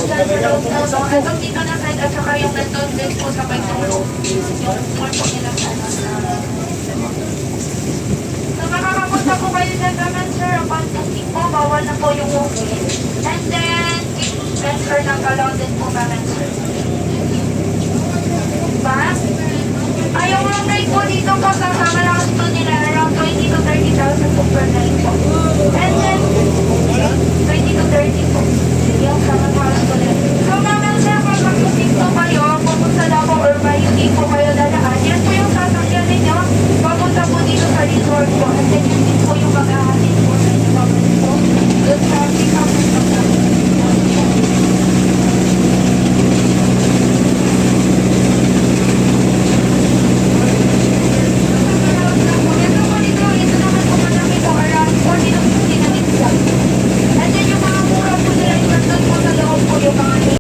dyan sa loob po, no? Itong dito na side at saka yung nandun din po sa may tulog. Yung tour po nila sa ano na. So makakapunta po kayo dyan naman sir, upon booking po, bawal na po yung walk-in. And then, transfer ng kalong din po naman sir. Diba? Ay, yung room rate po dito po sa mga nila around 20 to 30,000 po per night po. And then,